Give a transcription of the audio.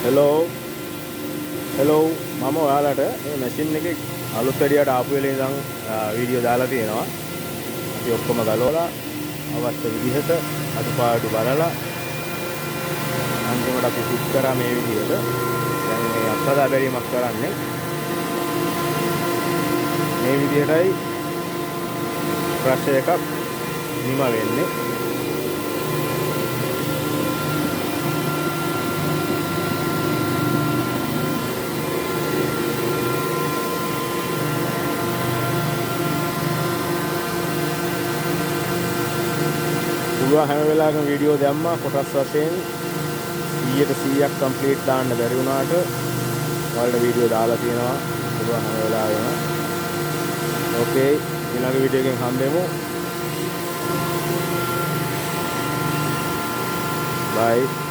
Hello මම ඔයාලට මේ මැෂින් එකේ අලුත් වැඩියට ආපු වෙලේ ඉඳන් වීඩියෝ දාලා තියෙනවා. අපි ඔක්කොම ගලවලා අවශ්‍ය විදිහට අඩුපාඩු බලලා අන්තිමට අපි ෆිට කරා මේ විදිහට. දැන් මේ අත්හදා බැලීමක් කරන්නේ මේ විදිහටයි ප්‍රශ්න එකක් නිම වෙන්නේ. හැම වෙලාවකම වීඩියෝ දැම්මා කොටස් වශයෙන් 100% කම්ප්ලීට් දාන්න බැරි වුණාට ඔයාලට වීඩියෝ දාලා තියෙනවා පුළුවන් හැම වෙලාවෙම. ඕකේ ඊළඟ වීඩියෝ එකෙන් හම්බෙමු. බයි.